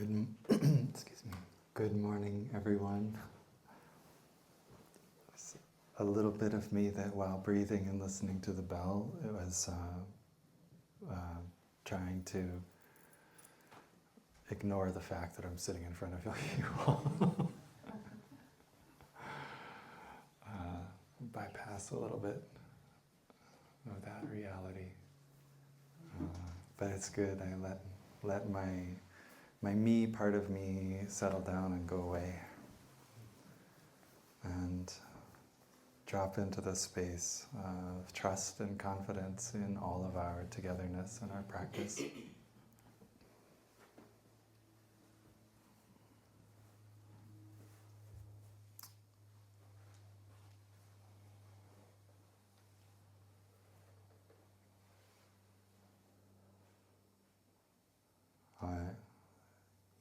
Excuse me. Good morning, everyone. It's a little bit of me that while breathing and listening to the bell, it was trying to ignore the fact that I'm sitting in front of you all. Bypass a little bit of that reality. But it's good. I let my me part of me settle down and go away and drop into the space of trust and confidence in all of our togetherness and our practice.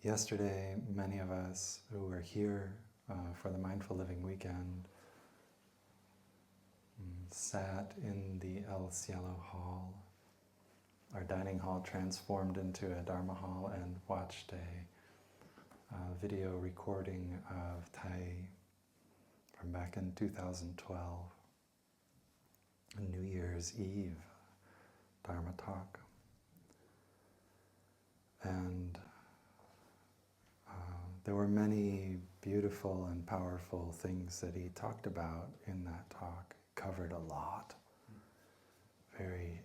Yesterday, many of us who were here for the Mindful Living Weekend sat in the El Cielo Hall, our dining hall transformed into a Dharma hall, and watched a video recording of Thai from back in 2012, a New Year's Eve Dharma talk. And there were many beautiful and powerful things that he talked about in that talk. It covered a lot. Very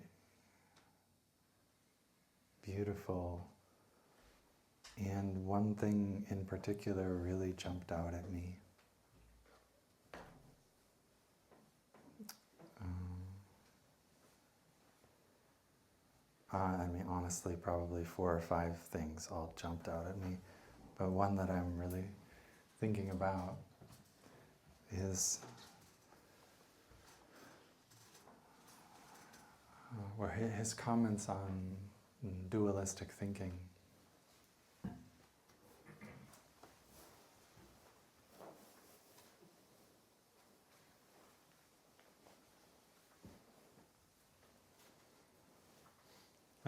beautiful. And one thing in particular really jumped out at me. Honestly, probably 4 or 5 things all jumped out at me. But one that I'm really thinking about is his comments on dualistic thinking.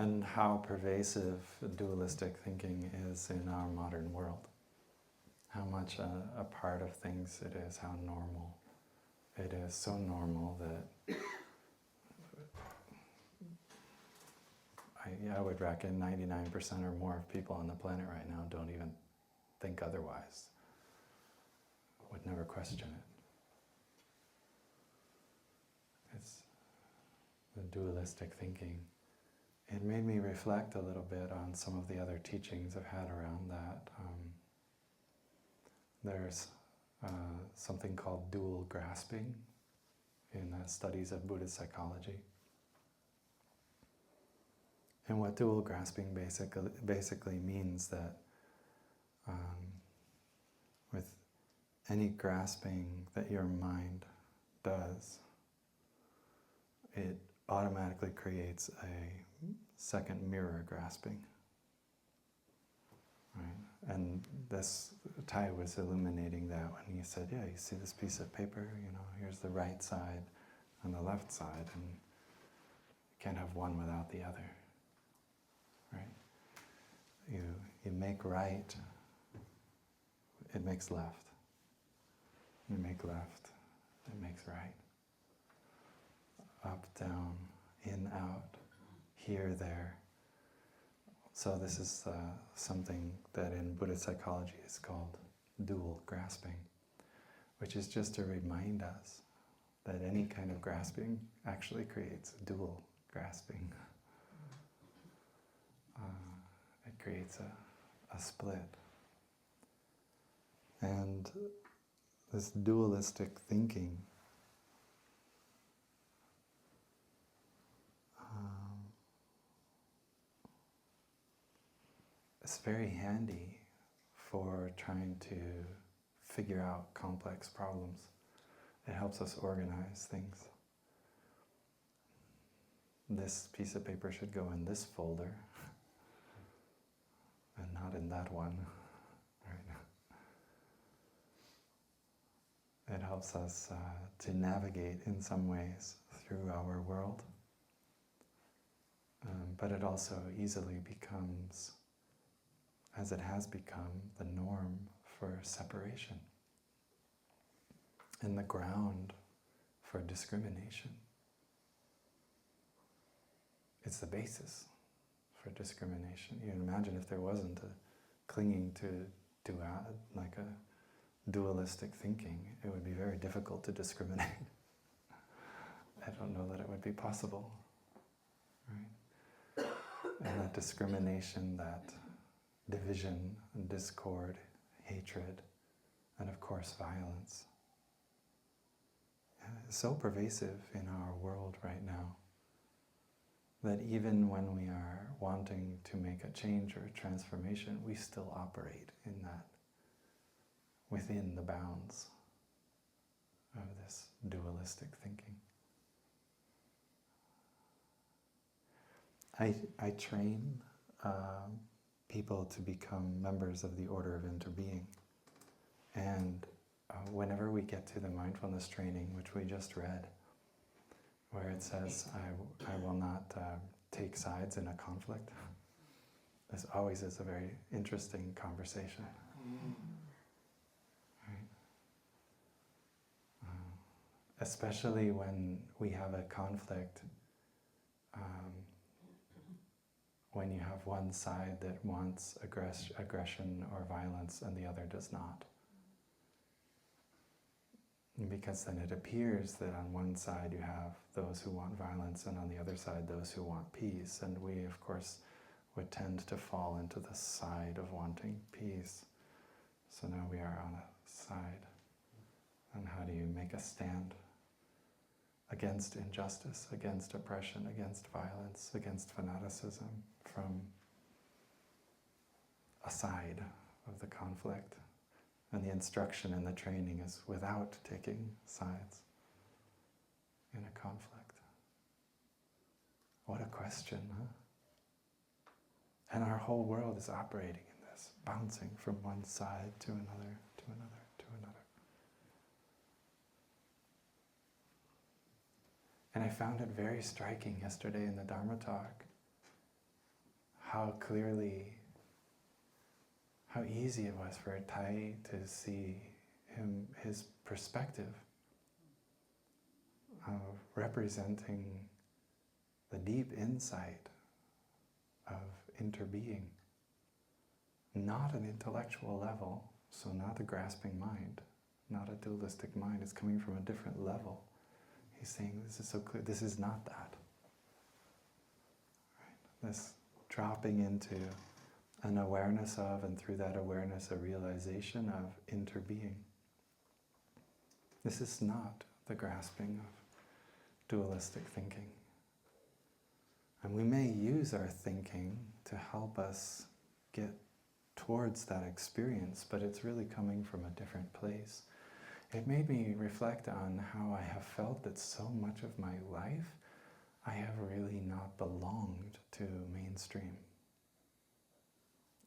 And how pervasive dualistic thinking is in our modern world. How much a part of things it is, how normal. It is so normal that I would reckon 99% or more of people on the planet right now don't even think otherwise. Would never question it. It's the dualistic thinking. It made me reflect a little bit on some of the other teachings I've had around that. There's something called dual grasping in the studies of Buddhist psychology. And what dual grasping basically means that with any grasping that your mind does, it automatically creates a second mirror grasping. Right? And this Thai was illuminating that when he said, yeah, you see this piece of paper, here's the right side and the left side, and you can't have one without the other. Right? You make right, it makes left. You make left, it makes right. Up, down, in, out, here, there. So this is something that in Buddhist psychology is called dual grasping, which is just to remind us that any kind of grasping actually creates dual grasping. It creates a split. And this dualistic thinking is very handy for trying to figure out complex problems. It helps us organize things. This piece of paper should go in this folder and not in that one. Right? It helps us to navigate in some ways through our world. But it also easily becomes as it has become the norm for separation and the ground for discrimination. It's the basis for discrimination. You can imagine if there wasn't a clinging to like a dualistic thinking, it would be very difficult to discriminate. I don't know that it would be possible, right? And that discrimination, that division and discord, hatred, and of course violence, is so pervasive in our world right now that even when we are wanting to make a change or a transformation, we still operate in that, within the bounds of this dualistic thinking. I train people to become members of the Order of Interbeing. And whenever we get to the mindfulness training, which we just read, where it says, I will not take sides in a conflict, this always is a very interesting conversation. Right? Especially when we have a conflict, when you have one side that wants aggression or violence and the other does not. Because then it appears that on one side you have those who want violence and on the other side those who want peace. And we, of course, would tend to fall into the side of wanting peace. So now we are on a side. And how do you make a stand against injustice, against oppression, against violence, against fanaticism from a side of the conflict? And the instruction and the training is without taking sides in a conflict. What a question, huh? And our whole world is operating in this, bouncing from one side to another, to another, to another. And I found it very striking yesterday in the Dharma talk, how clearly, how easy it was for Tai to see his perspective of representing the deep insight of interbeing. Not an intellectual level, so not a grasping mind, not a dualistic mind. It's coming from a different level. He's saying, this is so clear, this is not that. Right? This dropping into an awareness of, and through that awareness, a realization of interbeing. This is not the grasping of dualistic thinking. And we may use our thinking to help us get towards that experience, but it's really coming from a different place. It made me reflect on how I have felt that so much of my life I have really not belonged to mainstream.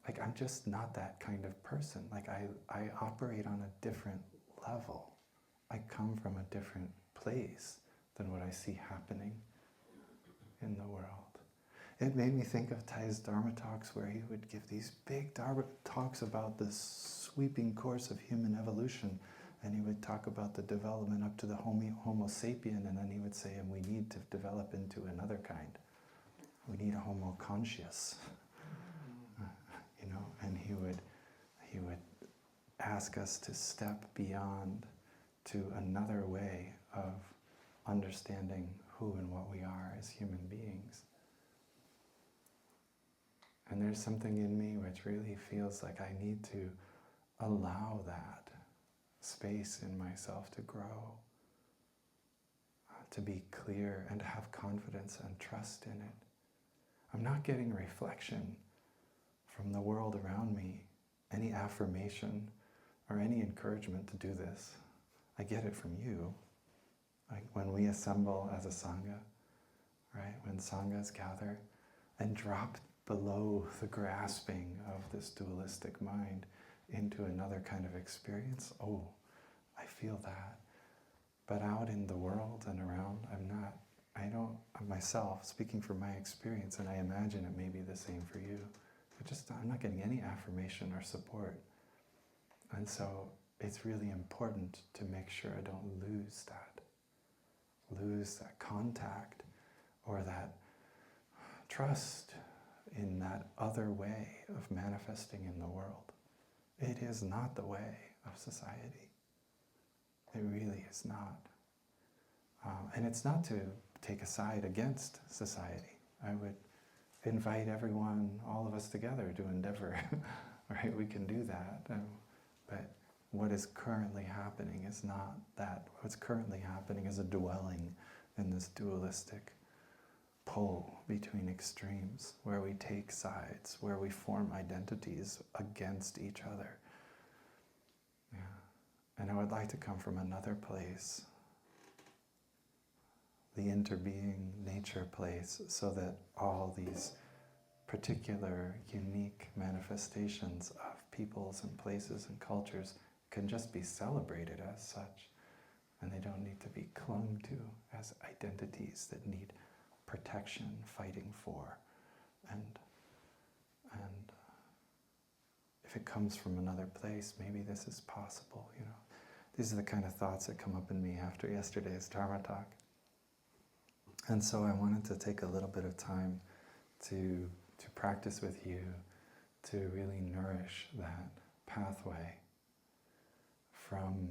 Like, I'm just not that kind of person. Like, I operate on a different level. I come from a different place than what I see happening in the world. It made me think of Thai's Dharma talks, where he would give these big Dharma talks about the sweeping course of human evolution. And he would talk about the development up to the Homo sapien, and then he would say, and we need to develop into another kind. We need a Homo conscious. And he would ask us to step beyond to another way of understanding who and what we are as human beings. And there's something in me which really feels like I need to allow that space in myself to grow, to be clear and to have confidence and trust in it. I'm not getting reflection from the world around me, any affirmation or any encouragement to do this. I get it from you. Like when we assemble as a Sangha, right? When Sanghas gather and drop below the grasping of this dualistic mind into another kind of experience, oh, I feel that. But out in the world and around, I'm myself, speaking from my experience, and I imagine it may be the same for you. I'm not getting any affirmation or support. And so it's really important to make sure I don't lose that contact or that trust in that other way of manifesting in the world. It is not the way of society. It really is not. And it's not to take a side against society. I would invite everyone, all of us together to endeavor, right? We can do that. But what is currently happening is not that. What's currently happening is a dwelling in this dualistic pull between extremes, where we take sides, where we form identities against each other. Yeah. And I would like to come from another place, the interbeing nature place, so that all these particular unique manifestations of peoples and places and cultures can just be celebrated as such, and they don't need to be clung to as identities that need protection, fighting for, and if it comes from another place, maybe this is possible. These are the kind of thoughts that come up in me after yesterday's Dharma talk. And so I wanted to take a little bit of time to practice with you, to really nourish that pathway from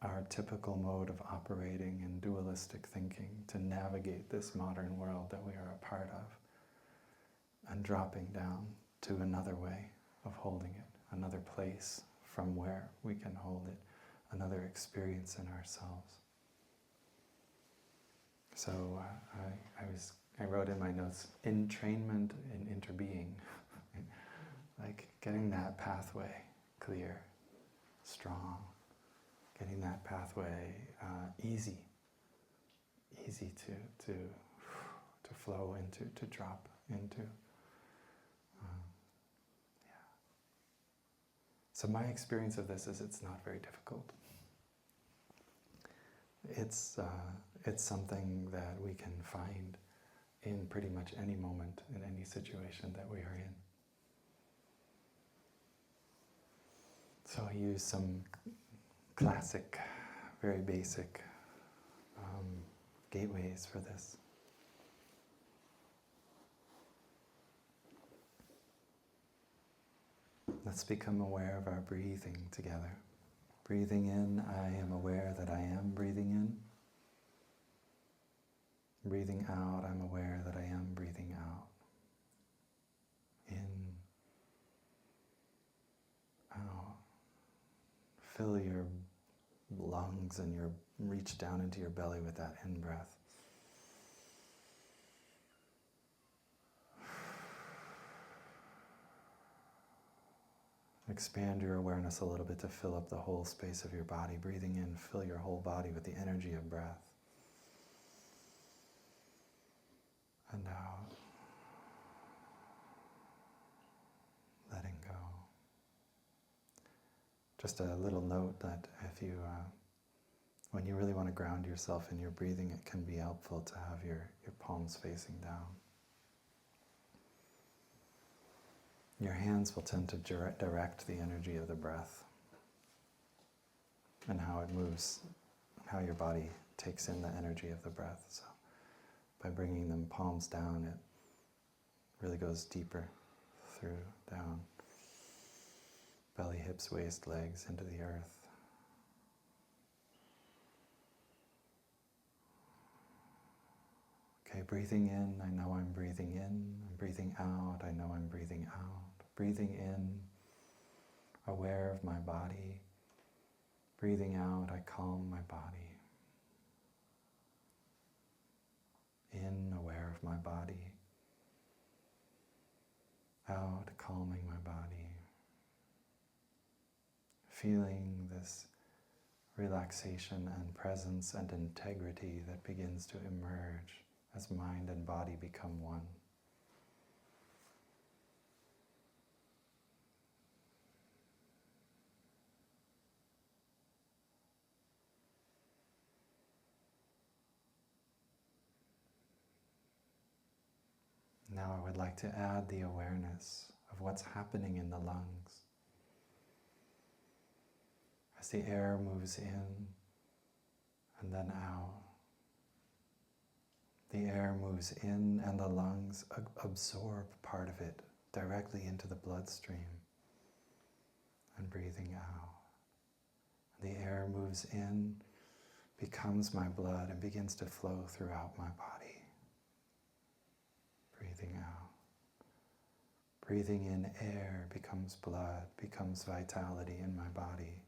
our typical mode of operating in dualistic thinking to navigate this modern world that we are a part of, and dropping down to another way of holding it, another place from where we can hold it, another experience in ourselves. So I wrote in my notes, entrainment in interbeing, like getting that pathway clear, strong, getting that pathway easy to flow into, to drop into. So my experience of this is it's not very difficult. It's something that we can find in pretty much any moment, in any situation that we are in. So I use some classic, very basic gateways for this. Let's become aware of our breathing together. Breathing in, I am aware that I am breathing in. Breathing out, I'm aware that I am breathing out. In, out. Fill your lungs and reach down into your belly with that in-breath. Expand your awareness a little bit to fill up the whole space of your body. Breathing in, fill your whole body with the energy of breath. And out. Letting go. Just a little note that if you, when you really want to ground yourself in your breathing, it can be helpful to have your palms facing down. Your hands will tend to direct the energy of the breath and how it moves, how your body takes in the energy of the breath. So by bringing them palms down, it really goes deeper through, down, belly, hips, waist, legs, into the earth. Okay, breathing in, I know I'm breathing in. I'm breathing out, I know I'm breathing out. Breathing in, aware of my body. Breathing out, I calm my body. In, aware of my body. Out, calming my body. Feeling this relaxation and presence and integrity that begins to emerge as mind and body become one. Now I would like to add the awareness of what's happening in the lungs. As the air moves in and then out, the air moves in and the lungs absorb part of it directly into the bloodstream, and breathing out. The air moves in, becomes my blood, and begins to flow throughout my body. Breathing out. Breathing in air becomes blood, becomes vitality in my body.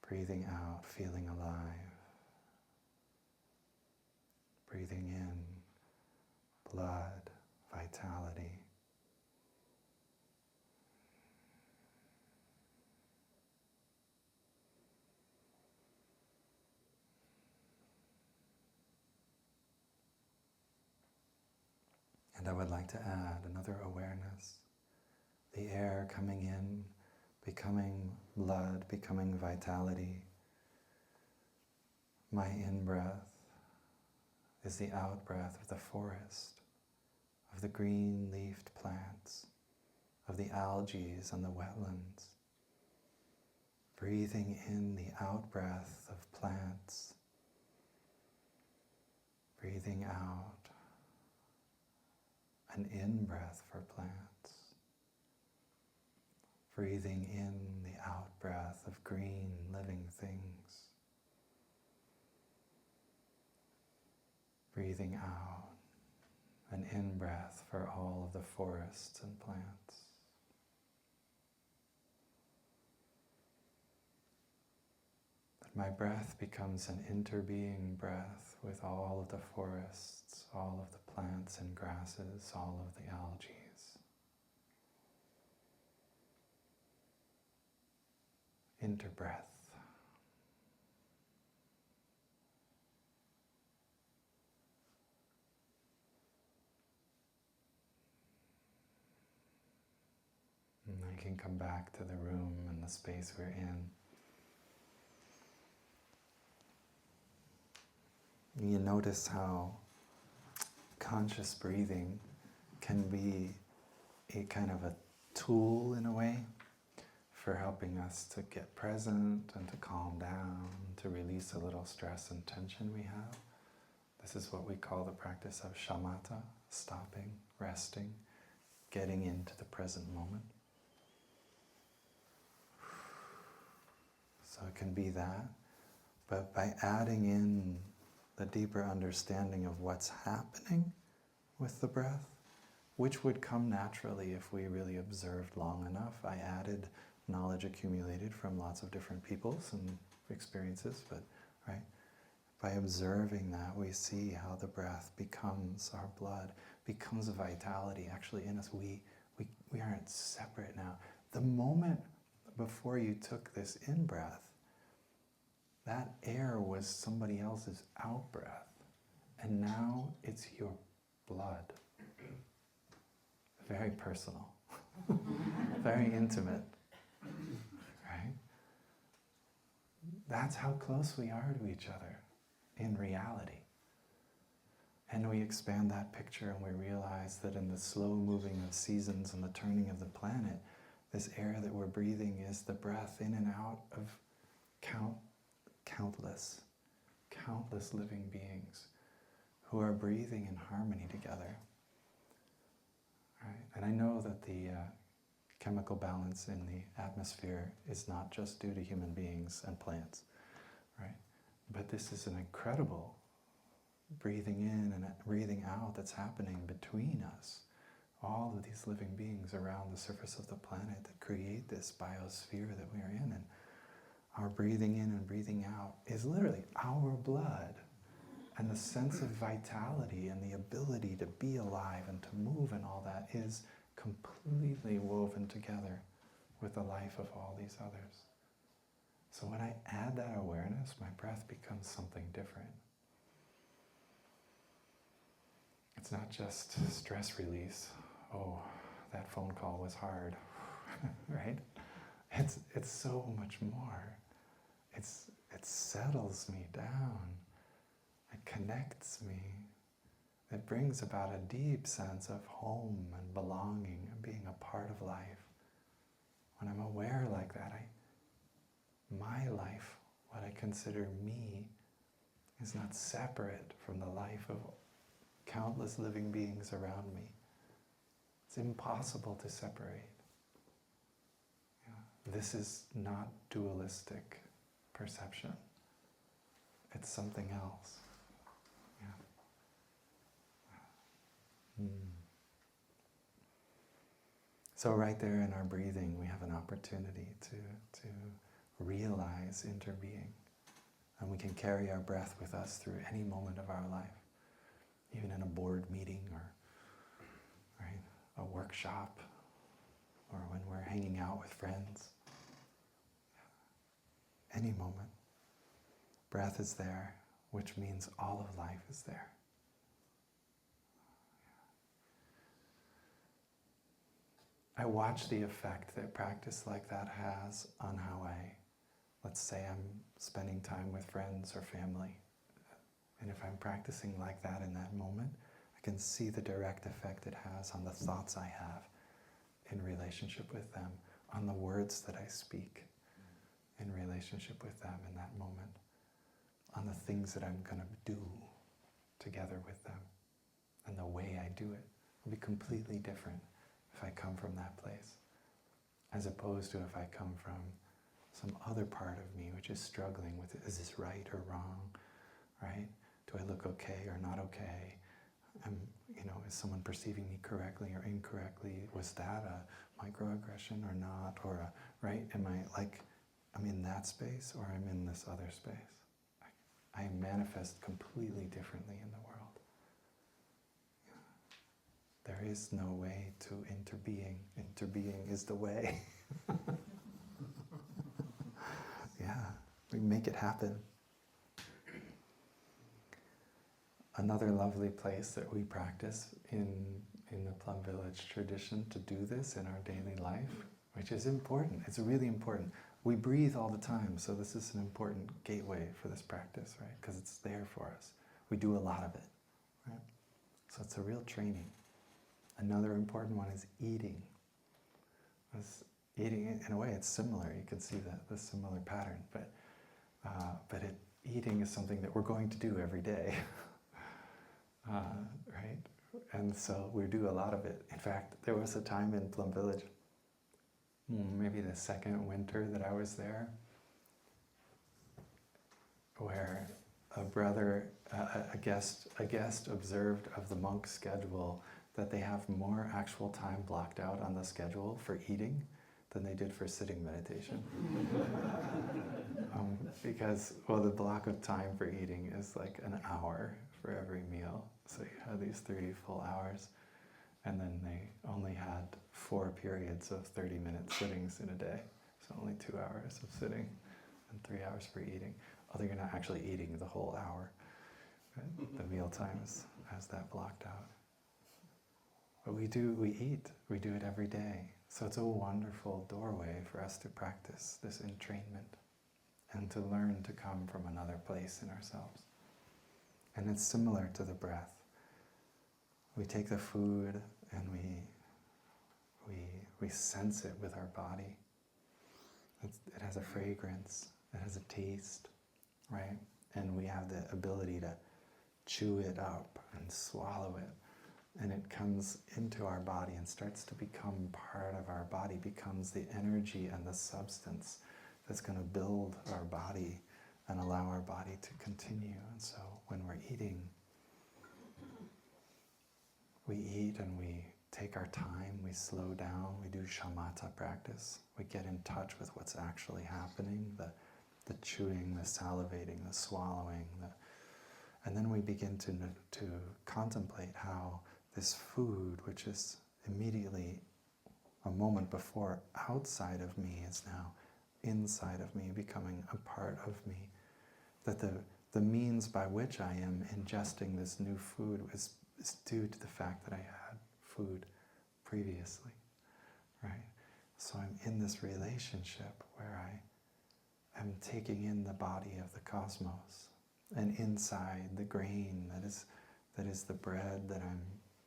Breathing out, feeling alive. Breathing in, blood, vitality. And I would like to add another awareness. The air coming in, becoming blood, becoming vitality. My in-breath is the out-breath of the forest, of the green-leafed plants, of the algae and the wetlands. Breathing in the out-breath of plants. Breathing out an in-breath for plants. Breathing in the out-breath of green living things. Breathing out an in-breath for all of the forests and plants. That my breath becomes an interbeing breath with all of the forests, all of the plants and grasses, all of the algae. Interbreath. And I can come back to the room and the space we're in. You notice how conscious breathing can be a kind of a tool in a way for helping us to get present and to calm down, to release a little stress and tension we have. This is what we call the practice of shamatha, stopping, resting, getting into the present moment. So it can be that, but by adding in the deeper understanding of what's happening with the breath, which would come naturally if we really observed long enough. I added knowledge accumulated from lots of different peoples and experiences, but right, by observing that, we see how the breath becomes our blood, becomes a vitality actually in us. We aren't separate now. The moment before you took this in-breath, that air was somebody else's out-breath, and now it's your blood. Very personal, very intimate, right? That's how close we are to each other in reality. And we expand that picture and we realize that in the slow moving of seasons and the turning of the planet, this air that we're breathing is the breath in and out of countless living beings who are breathing in harmony together. Right? And I know that the chemical balance in the atmosphere is not just due to human beings and plants, right? But this is an incredible breathing in and breathing out that's happening between us. All of these living beings around the surface of the planet that create this biosphere that we are in. And our breathing in and breathing out is literally our blood. And the sense of vitality and the ability to be alive and to move and all that is completely woven together with the life of all these others. So when I add that awareness, my breath becomes something different. It's not just stress release. Oh, that phone call was hard, right? It's so much more. It settles me down. It connects me. It brings about a deep sense of home and belonging and being a part of life. When I'm aware like that, my life, what I consider me, is not separate from the life of countless living beings around me. It's impossible to separate. This is not dualistic perception. It's something else. So right there in our breathing, we have an opportunity to realize interbeing. And we can carry our breath with us through any moment of our life, even in a board meeting or a workshop, or when we're hanging out with friends. Any moment. Breath is there, which means all of life is there. I watch the effect that practice like that has on how let's say I'm spending time with friends or family. And if I'm practicing like that in that moment, I can see the direct effect it has on the thoughts I have in relationship with them, on the words that I speak in relationship with them in that moment, on the things that I'm going to do together with them. And the way I do it will be completely different if I come from that place, as opposed to if I come from some other part of me which is struggling with, is this right or wrong, right? Do I look okay or not okay? Is someone perceiving me correctly or incorrectly? Was that a microaggression or not? Or right? Am I I'm in that space or I'm in this other space? I manifest completely differently in the world. There is no way to interbeing. Interbeing is the way. Yeah, we make it happen. Another lovely place that we practice in the Plum Village tradition to do this in our daily life, which is important. It's really important. We breathe all the time, so this is an important gateway for this practice, right? Because it's there for us. We do a lot of it, right? So it's a real training. Another important one is eating. Eating, in a way, it's similar. You can see the similar pattern, but eating is something that we're going to do every day, right? And so we do a lot of it. In fact, there was a time in Plum Village, maybe the second winter that I was there, where a brother, a guest observed of the monk's schedule that they have more actual time blocked out on the schedule for eating than they did for sitting meditation. Because, the block of time for eating is like an hour for every meal. So you have these 3 full hours, and then they only had 4 periods of 30-minute sittings in a day. So only 2 hours of sitting and 3 hours for eating. Although you're not actually eating the whole hour. Right? The meal times has that blocked out. But we eat. We do it every day. So it's a wonderful doorway for us to practice this entrainment and to learn to come from another place in ourselves. And it's similar to the breath. We take the food and we sense it with our body. It has a fragrance, it has a taste, right? And we have the ability to chew it up and swallow it. And it comes into our body and starts to become part of our body, becomes the energy and the substance that's going to build our body and allow our body to continue. And so when we're eating, we eat and we take our time, we slow down, we do shamatha practice. We get in touch with what's actually happening, the chewing, the salivating, the swallowing. And then we begin to contemplate how this food, which is immediately a moment before outside of me, is now inside of me, becoming a part of me. That the means by which I am ingesting this new food is due to the fact that I had food previously, right? So I'm in this relationship where I am taking in the body of the cosmos, and inside the grain that that is the bread that I'm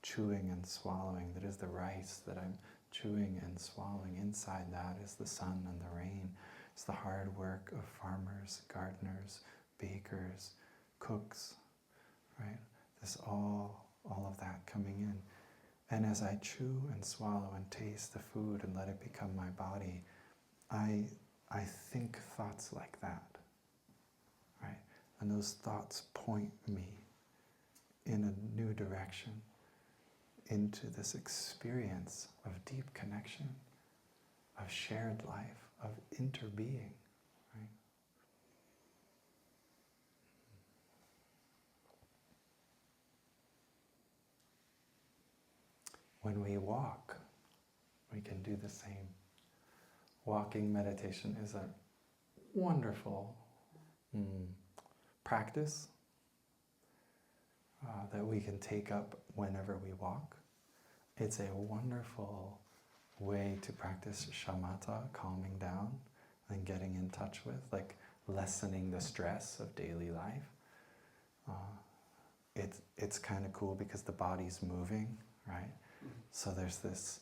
chewing and swallowing, that is the rice that I'm chewing and swallowing. Inside that is the sun and the rain. It's the hard work of farmers, gardeners, bakers, cooks, right? This all of that coming in. And as I chew and swallow and taste the food and let it become my body, I think thoughts like that, right? And those thoughts point me in a new direction, into this experience of deep connection, of shared life, of interbeing, right? When we walk, we can do the same. Walking meditation is a wonderful practice that we can take up whenever we walk. It's a wonderful way to practice shamatha, calming down and getting in touch with, like lessening the stress of daily life. It's kind of cool because the body's moving, right? So there's this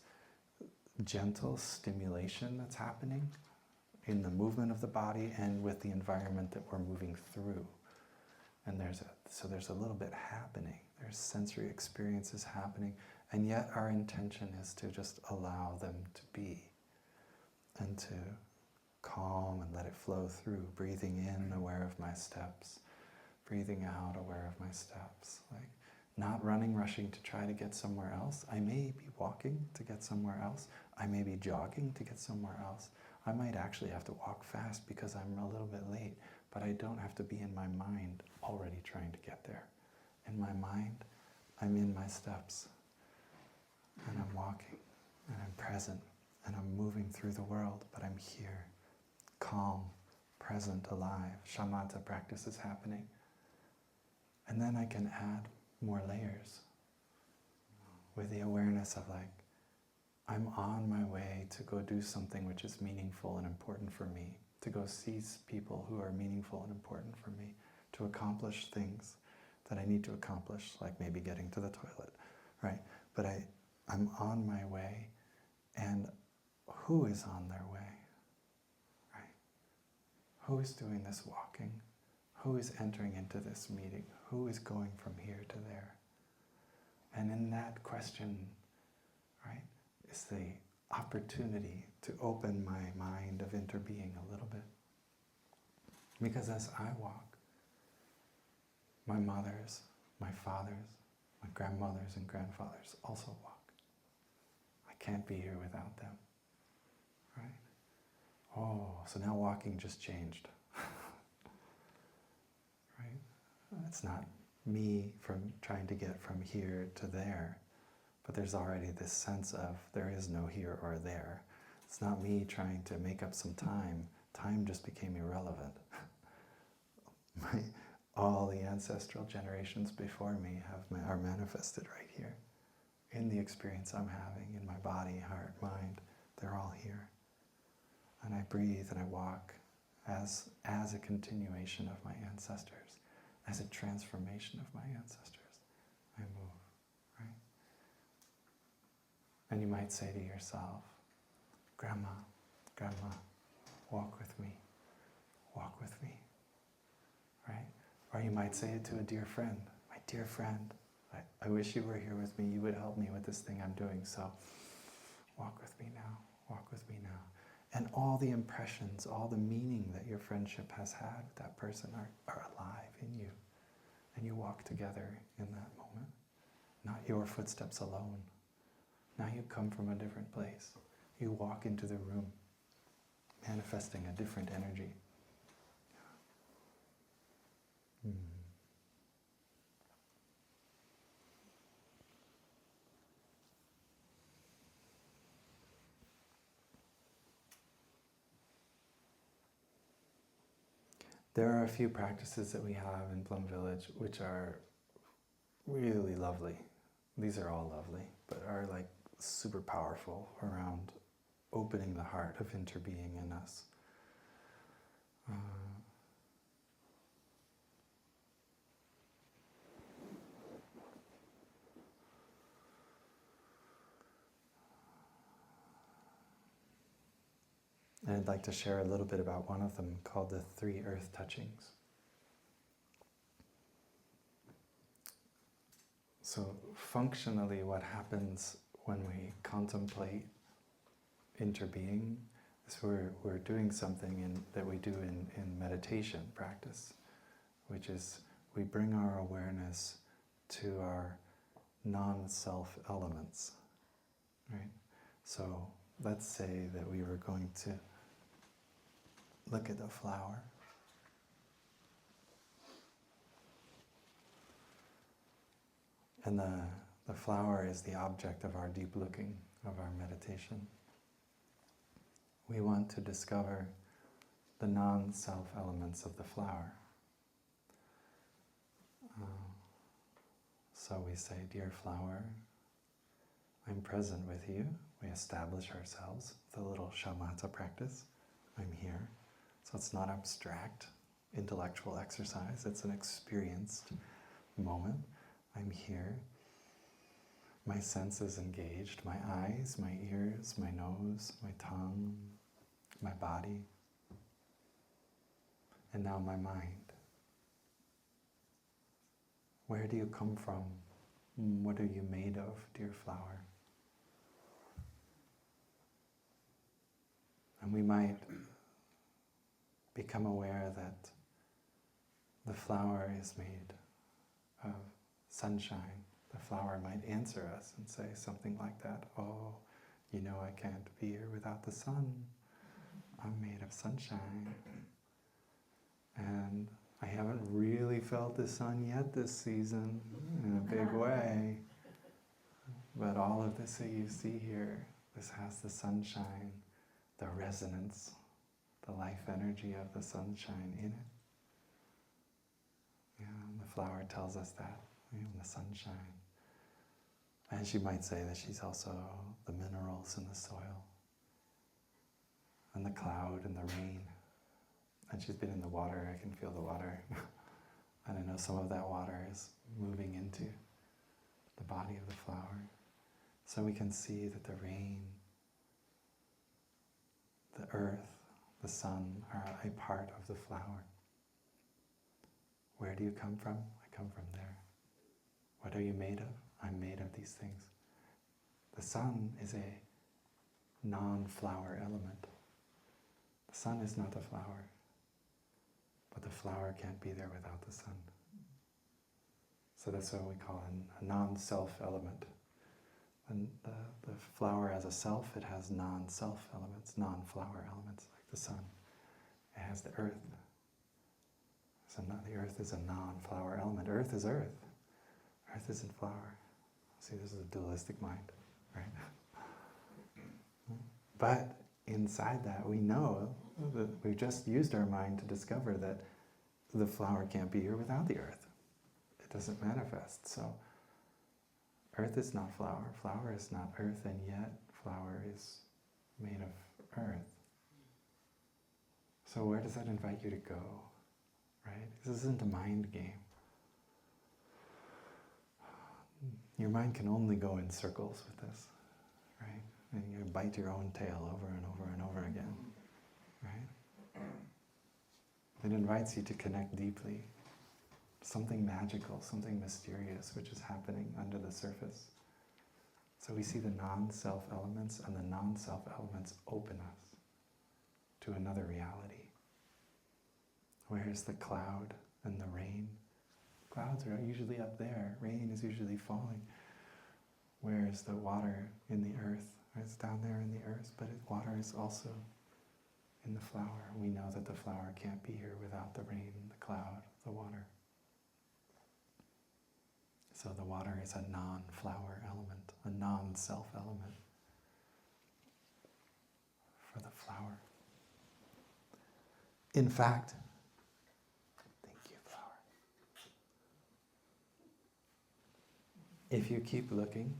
gentle stimulation that's happening in the movement of the body and with the environment that we're moving through. And there's a little bit happening. There's sensory experiences happening, and yet our intention is to just allow them to be and to calm and let it flow through. Breathing in, aware of my steps. Breathing out, aware of my steps. Like not running, rushing to try to get somewhere else. I may be walking to get somewhere else. I may be jogging to get somewhere else. I might actually have to walk fast because I'm a little bit late, but I don't have to be in my mind already trying to get there. In my mind, I'm in my steps, and I'm walking, and I'm present, and I'm moving through the world, but I'm here, calm, present, alive. Shamatha practice is happening. And then I can add more layers with the awareness of like, I'm on my way to go do something which is meaningful and important for me, to go see people who are meaningful and important for me, to accomplish things that I need to accomplish, like maybe getting to the toilet, right? But I'm on my way, and who is on their way, right? Who is doing this walking? Who is entering into this meeting? Who is going from here to there? And in that question, right, is the opportunity to open my mind of interbeing a little bit. Because as I walk, my mothers, my fathers, my grandmothers and grandfathers also walk. I can't be here without them, right? Oh, so now walking just changed, right? It's not me from trying to get from here to there, but there's already this sense of there is no here or there. It's not me trying to make up some time. Time just became irrelevant. All the ancestral generations before me are manifested right here. In the experience I'm having, in my body, heart, mind, they're all here. And I breathe and I walk as a continuation of my ancestors, as a transformation of my ancestors. I move, right? And you might say to yourself, Grandma, walk with me, right? Or you might say it to a dear friend, my dear friend, I wish you were here with me, you would help me with this thing I'm doing, so walk with me now. And all the impressions, all the meaning that your friendship has had with that person are alive in you. And you walk together in that moment, not your footsteps alone. Now you come from a different place. You walk into the room, manifesting a different energy. There are a few practices that we have in Plum Village which are really lovely. These are all lovely, but are like super powerful around opening the heart of interbeing in us. And I'd like to share a little bit about one of them called the 3 earth touchings. So functionally what happens when we contemplate interbeing is we're doing something that we do in meditation practice, which is we bring our awareness to our non-self elements, right? So let's say that we were going to look at the flower. And the flower is the object of our deep looking, of our meditation. We want to discover the non-self elements of the flower. So we say, dear flower, I'm present with you. We establish ourselves with a little shamatha practice. I'm here. So it's not abstract, intellectual exercise. It's an experienced moment. I'm here. My senses engaged, my eyes, my ears, my nose, my tongue, my body, and now my mind. Where do you come from? What are you made of, dear flower? And we might become aware that the flower is made of sunshine. The flower might answer us and say something like that. Oh, you know I can't be here without the sun. I'm made of sunshine. And I haven't really felt the sun yet this season in a big way. But all of this that you see here, this has the sunshine, the resonance, the life energy of the sunshine in it. Yeah, and the flower tells us that, the sunshine. And she might say that she's also the minerals in the soil, and the cloud and the rain. And she's been in the water, I can feel the water. And I know some of that water is moving into the body of the flower. So we can see that the rain, the earth, the sun are a part of the flower. Where do you come from? I come from there. What are you made of? I'm made of these things. The sun is a non-flower element. The sun is not a flower, but the flower can't be there without the sun. So that's what we call a non-self element. And the flower as a self, it has non-self elements, non-flower elements, like the sun. It has the earth. So the earth is a non-flower element. Earth is earth. Earth isn't flower. See, this is a dualistic mind, right? But inside that, we know that we've just used our mind to discover that the flower can't be here without the earth. It doesn't manifest. So earth is not flower, flower is not earth, and yet flower is made of earth. So where does that invite you to go, right? This isn't a mind game. Your mind can only go in circles with this, right? And you bite your own tail over and over and over again, right? It invites you to connect deeply. Something magical, something mysterious, which is happening under the surface. So we see the non-self elements, and the non-self elements open us to another reality. Where's the cloud and the rain? Clouds are usually up there. Rain is usually falling. Where is the water in the earth? It's down there in the earth, but water is also in the flower. We know that the flower can't be here without the rain, the cloud, the water. So the water is a non-flower element, a non-self element for the flower. In fact, if you keep looking,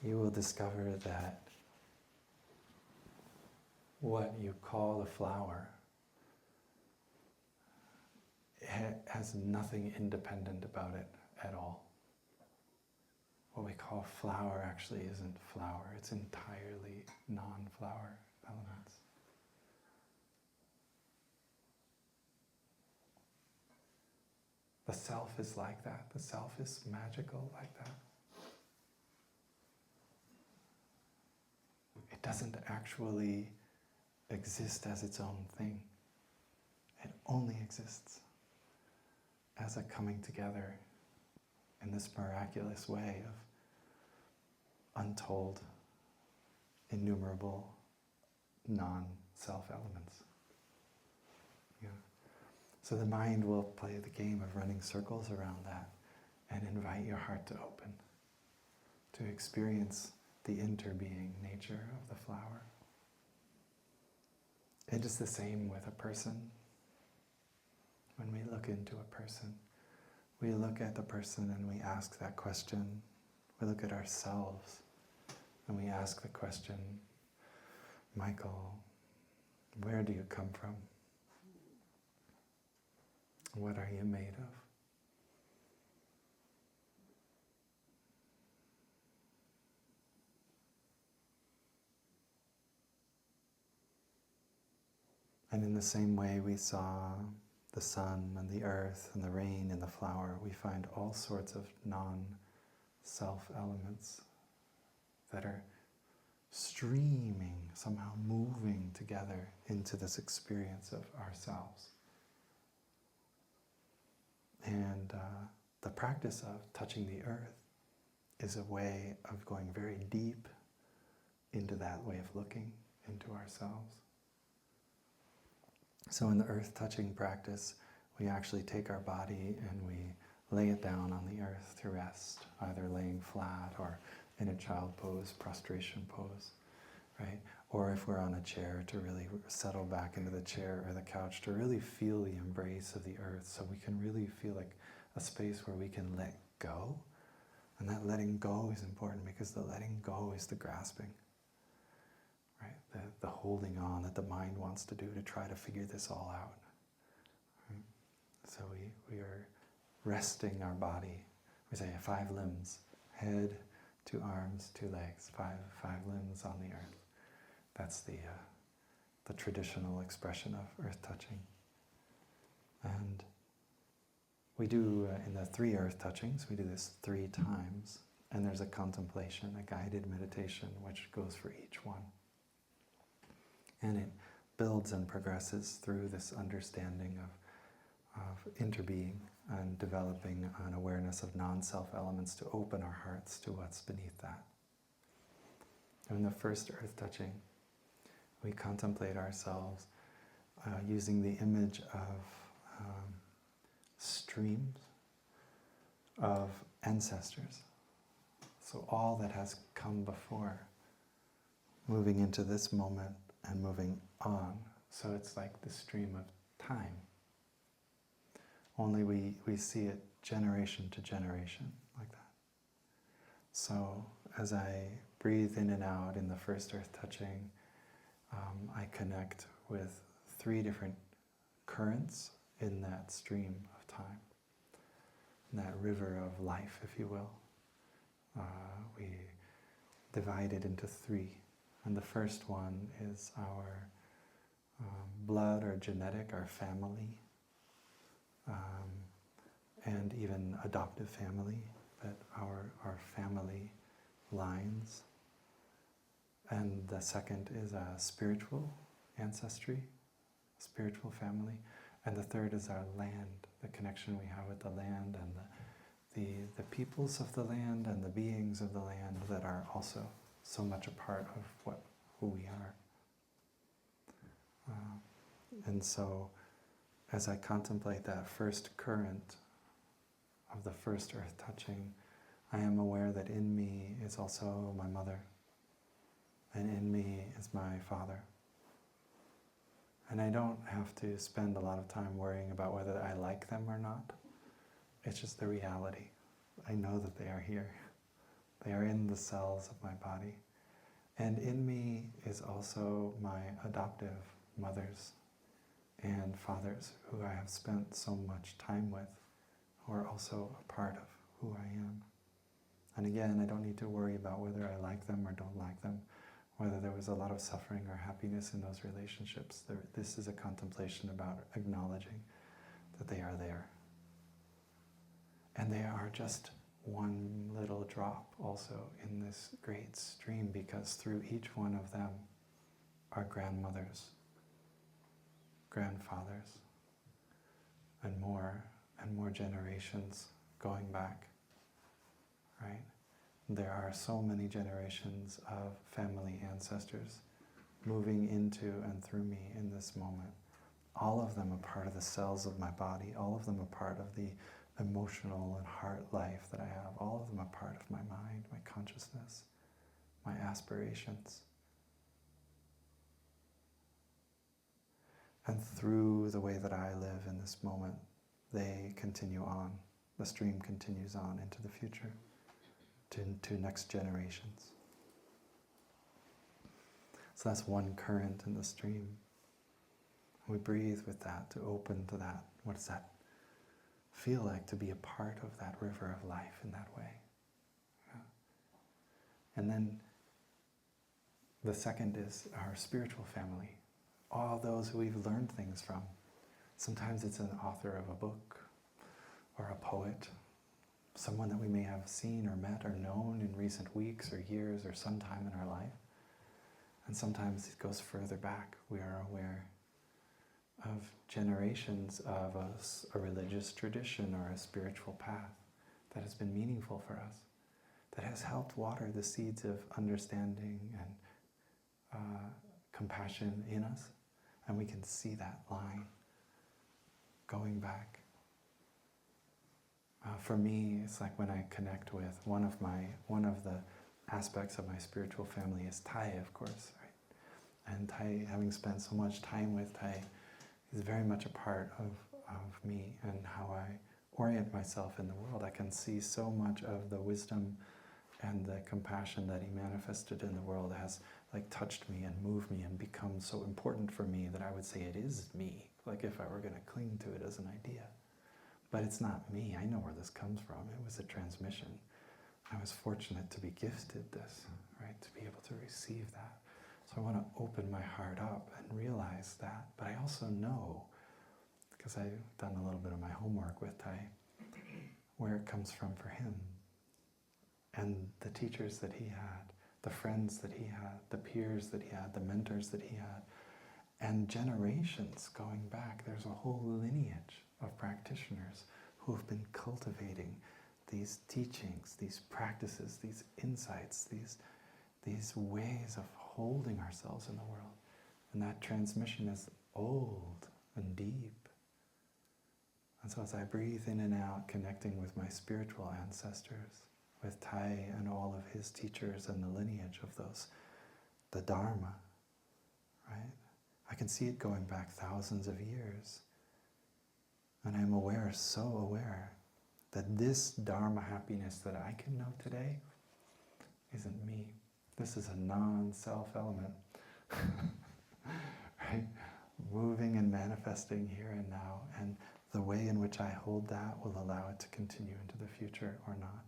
you will discover that what you call a flower has nothing independent about it at all. what we call flower actually isn't flower. It's entirely non-flower elements. The self is like that. The self is magical like that. It doesn't actually exist as its own thing. It only exists as a coming together in this miraculous way of untold, innumerable, non-self elements. Yeah. So the mind will play the game of running circles around that and invite your heart to open, to experience the interbeing nature of the flower. It is the same with a person. When we look into a person, we look at the person and we ask that question. We look at ourselves and we ask the question, Michael, where do you come from? What are you made of? And in the same way we saw the sun and the earth and the rain and the flower, we find all sorts of non-self elements that are streaming, somehow moving together into this experience of ourselves. And the practice of touching the earth is a way of going very deep into that way of looking into ourselves. So in the earth-touching practice, we actually take our body and we lay it down on the earth to rest, either laying flat or in a child pose, prostration pose, right? Or if we're on a chair, to really settle back into the chair or the couch, to really feel the embrace of the earth, so we can really feel like a space where we can let go. And that letting go is important, because the letting go is the grasping. Right? The holding on that the mind wants to do to try to figure this all out. Right? So we are resting our body. We say 5 limbs, head, 2 arms, 2 legs, five limbs on the earth. That's the traditional expression of earth touching. And we do, in the 3 earth touchings, we do this 3 times. And there's a contemplation, a guided meditation, which goes for each one. And it builds and progresses through this understanding of interbeing and developing an awareness of non-self elements to open our hearts to what's beneath that. In the first earth touching, we contemplate ourselves using the image of streams of ancestors. So all that has come before, moving into this moment and moving on. So it's like the stream of time. Only we see it generation to generation, like that. So as I breathe in and out in the first earth touching, I connect with 3 different currents in that stream of time, in that river of life, if you will. We divide it into 3. And the first one is our blood or genetic, our family, and even adoptive family, but our family lines. And the second is a spiritual ancestry, spiritual family. And the third is our land, the connection we have with the land and the peoples of the land and the beings of the land that are also so much a part of who we are. And so, as I contemplate that first current of the first earth touching, I am aware that in me is also my mother, and in me is my father. And I don't have to spend a lot of time worrying about whether I like them or not. It's just the reality. I know that they are here. They are in the cells of my body. And in me is also my adoptive mothers and fathers who I have spent so much time with, who are also a part of who I am. And again, I don't need to worry about whether I like them or don't like them, whether there was a lot of suffering or happiness in those relationships. This is a contemplation about acknowledging that they are there. And they are just one little drop also in this great stream, because through each one of them are grandmothers, grandfathers, and more generations going back, right? There are so many generations of family ancestors moving into and through me in this moment. All of them are part of the cells of my body. All of them are part of the emotional and heart life that I have. All of them are part of my mind, my consciousness, my aspirations. And through the way that I live in this moment, they continue on. The stream continues on into the future, to next generations. So that's one current in the stream. We breathe with that, to open to that. What does that feel like to be a part of that river of life in that way? Yeah. And then the second is our spiritual family. All those who we've learned things from. Sometimes it's an author of a book, or a poet, someone that we may have seen or met or known in recent weeks or years or sometime in our life. And sometimes it goes further back. We are aware of generations of a religious tradition or a spiritual path that has been meaningful for us, that has helped water the seeds of understanding and compassion in us. And we can see that line going back. For me, it's like when I connect with one of the aspects of my spiritual family is Thai, of course, right? And Thai, having spent so much time with Thai, is very much a part of me and how I orient myself in the world. I can see so much of the wisdom and the compassion that he manifested in the world has like touched me and moved me and become so important for me that I would say it is me, like if I were going to cling to it as an idea. But it's not me. I know where this comes from. It was a transmission. I was fortunate to be gifted this, right? To be able to receive that. So I want to open my heart up and realize that. But I also know, because I've done a little bit of my homework with Thai, where it comes from for him. And the teachers that he had, the friends that he had, the peers that he had, the mentors that he had, and generations going back. There's a whole lineage of practitioners who have been cultivating these teachings, these practices, these insights, these ways of holding ourselves in the world. And that transmission is old and deep. And so as I breathe in and out, connecting with my spiritual ancestors, with Thai and all of his teachers and the lineage of those, the Dharma, right? I can see it going back thousands of years. And I'm aware, so aware, that this Dharma happiness that I can know today isn't me. This is a non-self element, right? Moving and manifesting here and now. And the way in which I hold that will allow it to continue into the future or not.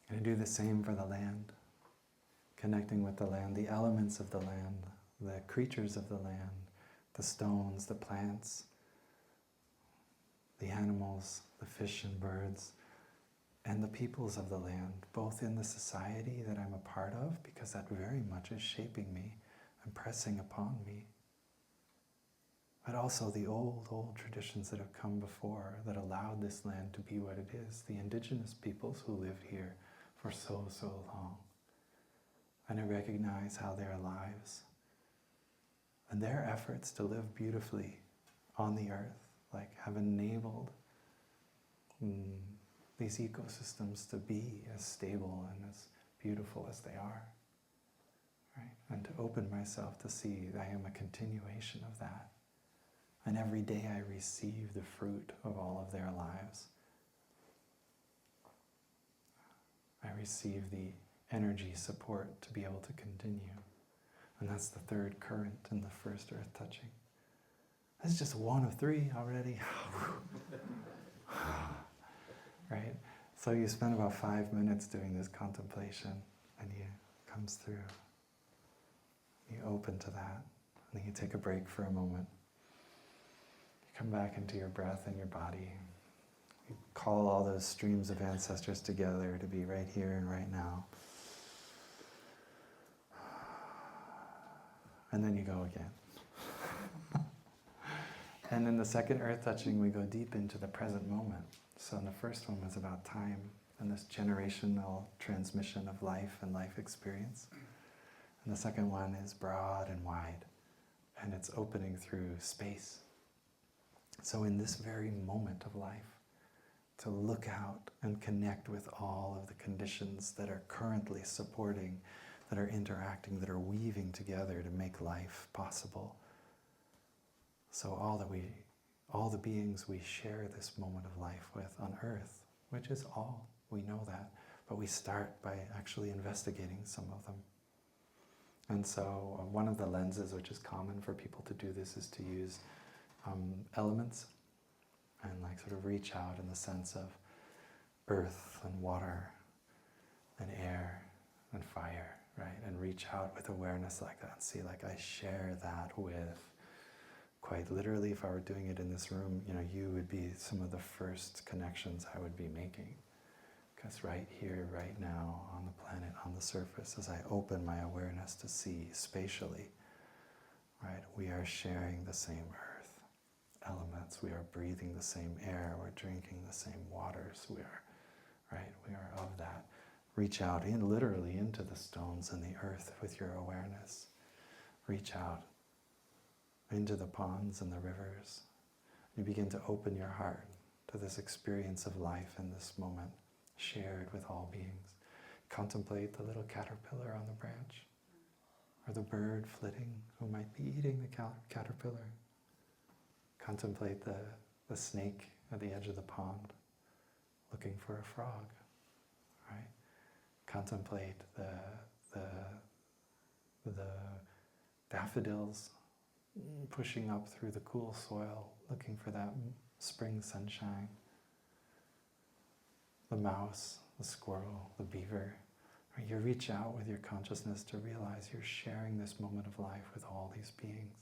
And I do the same for the land, connecting with the land, the elements of the land, the creatures of the land, the stones, the plants, the animals, the fish and birds, and the peoples of the land, both in the society that I'm a part of, because that very much is shaping me and pressing upon me, but also the old traditions that have come before that allowed this land to be what it is, the indigenous peoples who live here for so long. And I recognize how their lives and their efforts to live beautifully on the earth, like have enabled these ecosystems to be as stable and as beautiful as they are, right? And to open myself to see that I am a continuation of that. And every day I receive the fruit of all of their lives. I receive the energy support to be able to continue. And that's the third current in the first earth touching. That's just one of three already. right? So you spend about 5 minutes doing this contemplation, and it comes through. You open to that, and then you take a break for a moment. You come back into your breath and your body. You call all those streams of ancestors together to be right here and right now. And then you go again. And in the second earth touching, we go deep into the present moment. So the first one was about time and this generational transmission of life and life experience. And the second one is broad and wide, and it's opening through space. So in this very moment of life, to look out and connect with all of the conditions that are currently supporting, that are interacting, that are weaving together to make life possible. So all the beings we share this moment of life with on earth, which is all, we know that, but we start by actually investigating some of them. And so one of the lenses which is common for people to do this is to use elements and like sort of reach out in the sense of earth and water and air and fire, right? And reach out with awareness like that and see, like, I share that with, quite literally, if I were doing it in this room, you would be some of the first connections I would be making. Because right here, right now, on the planet, on the surface, as I open my awareness to see spatially, right, we are sharing the same earth elements, we are breathing the same air, we're drinking the same waters, we are of that. Reach out literally into the stones and the earth with your awareness. Reach out into the ponds and the rivers. You begin to open your heart to this experience of life in this moment, shared with all beings. Contemplate the little caterpillar on the branch, or the bird flitting who might be eating the caterpillar. Contemplate the snake at the edge of the pond, looking for a frog, right? Contemplate the daffodils pushing up through the cool soil, looking for that spring sunshine. The mouse, the squirrel, the beaver. Right? You reach out with your consciousness to realize you're sharing this moment of life with all these beings.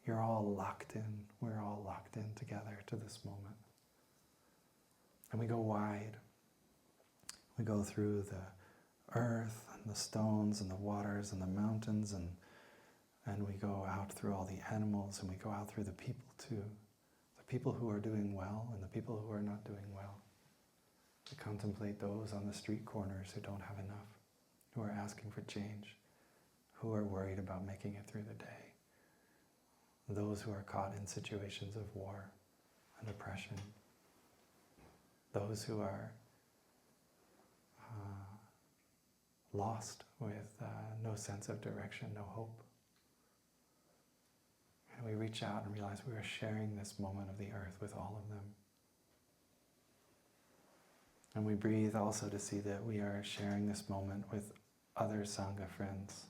You're all locked in. We're all locked in together to this moment. And we go wide. We go through the earth and the stones and the waters and the mountains, and we go out through all the animals, and we go out through the people too. The people who are doing well and the people who are not doing well. To contemplate those on the street corners who don't have enough, who are asking for change, who are worried about making it through the day. Those who are caught in situations of war and oppression. Those who are lost with no sense of direction, no hope. And we reach out and realize we are sharing this moment of the earth with all of them. And we breathe also to see that we are sharing this moment with other Sangha friends,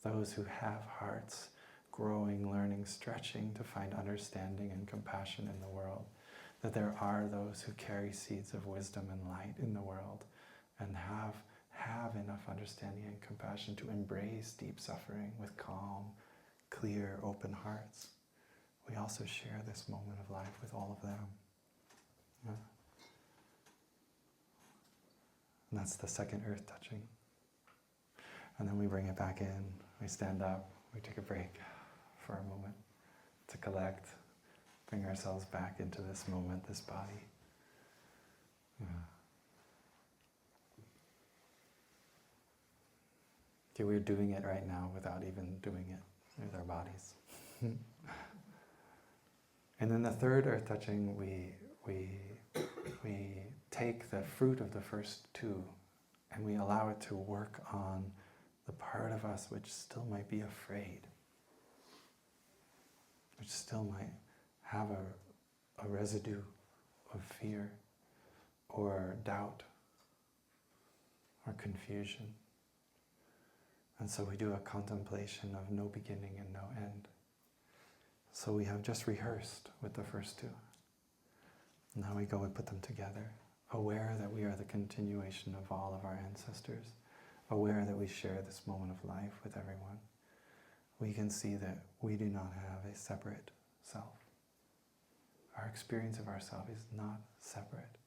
those who have hearts growing, learning, stretching to find understanding and compassion in the world, that there are those who carry seeds of wisdom and light in the world and have enough understanding and compassion to embrace deep suffering with calm, clear, open hearts. We also share this moment of life with all of them. Yeah. And that's the second earth touching. And then we bring it back in, we stand up, we take a break for a moment to collect, bring ourselves back into this moment, this body. Yeah. Okay, we're doing it right now without even doing it with our bodies. And then the third earth touching, we take the fruit of the first two and we allow it to work on the part of us which still might be afraid, which still might have a residue of fear or doubt or confusion. And so we do a contemplation of no beginning and no end. So we have just rehearsed with the first two. Now we go and put them together aware that we are the continuation of all of our ancestors, aware that we share this moment of life with everyone, we can see that we do not have a separate self. Our experience of ourself is not separate.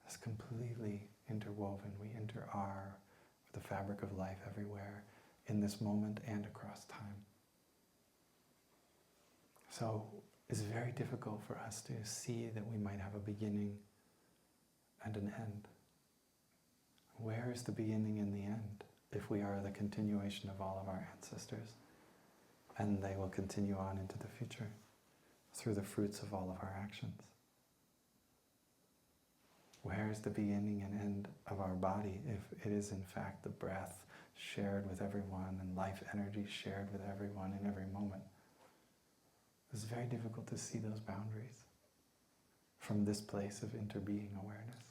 It's completely interwoven. We are with the fabric of life everywhere, in this moment and across time. So it's very difficult for us to see that we might have a beginning and an end. Where is the beginning and the end if we are the continuation of all of our ancestors? And they will continue on into the future through the fruits of all of our actions. Where is the beginning and end of our body if it is in fact the breath shared with everyone and life energy shared with everyone in every moment? It's very difficult to see those boundaries from this place of interbeing awareness.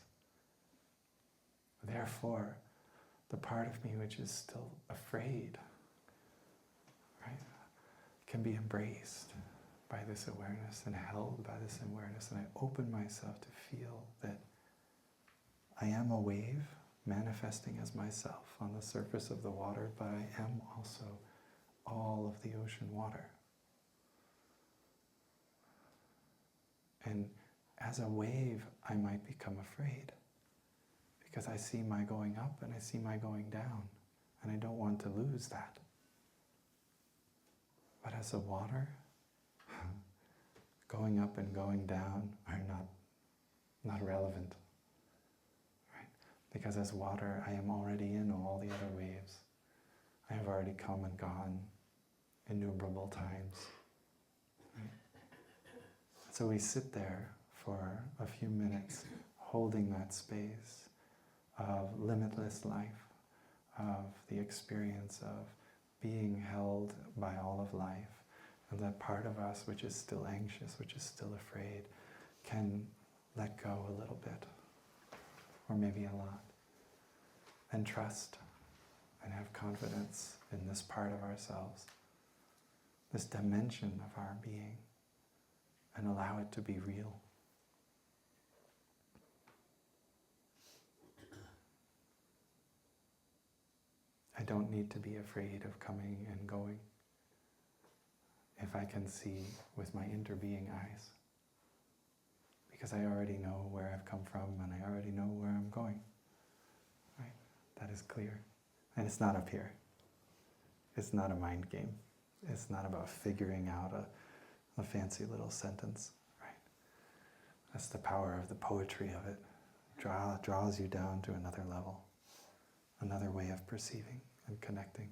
Therefore, the part of me which is still afraid, right, can be embraced by this awareness and held by this awareness, and I open myself to feel that I am a wave manifesting as myself on the surface of the water, but I am also all of the ocean water. And as a wave, I might become afraid because I see my going up and I see my going down, and I don't want to lose that. But as a water, going up and going down are not relevant. Because as water, I am already in all the other waves. I have already come and gone innumerable times. Right? So we sit there for a few minutes, holding that space of limitless life, of the experience of being held by all of life, and that part of us which is still anxious, which is still afraid, can let go a little bit. Or maybe a lot, and trust and have confidence in this part of ourselves, this dimension of our being, and allow it to be real. I don't need to be afraid of coming and going if I can see with my interbeing eyes, because I already know where I've come from and I already know where I'm going. Right? That is clear. And it's not up here. It's not a mind game. It's not about figuring out a fancy little sentence. Right? That's the power of the poetry of it. Draws you down to another level, another way of perceiving and connecting.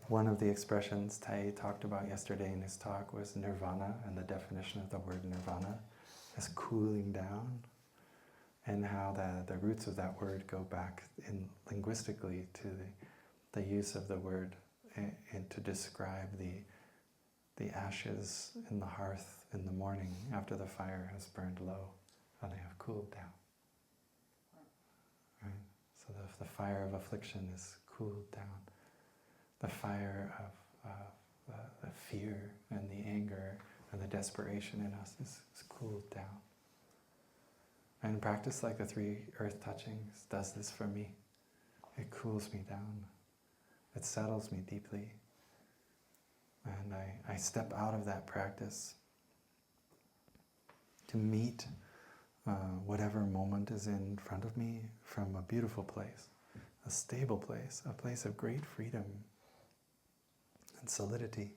One of the expressions Tai talked about yesterday in his talk was nirvana, and the definition of the word nirvana is cooling down, and how the roots of that word go back linguistically to the use of the word to describe the ashes in the hearth in the morning after the fire has burned low, and they have cooled down. Right? So the fire of affliction is cooled down. The fire of the fear and the anger and the desperation in us is cooled down. And practice like the 3 earth touchings does this for me. It cools me down. It settles me deeply. And I step out of that practice to meet whatever moment is in front of me from a beautiful place, a stable place, a place of great freedom and solidity.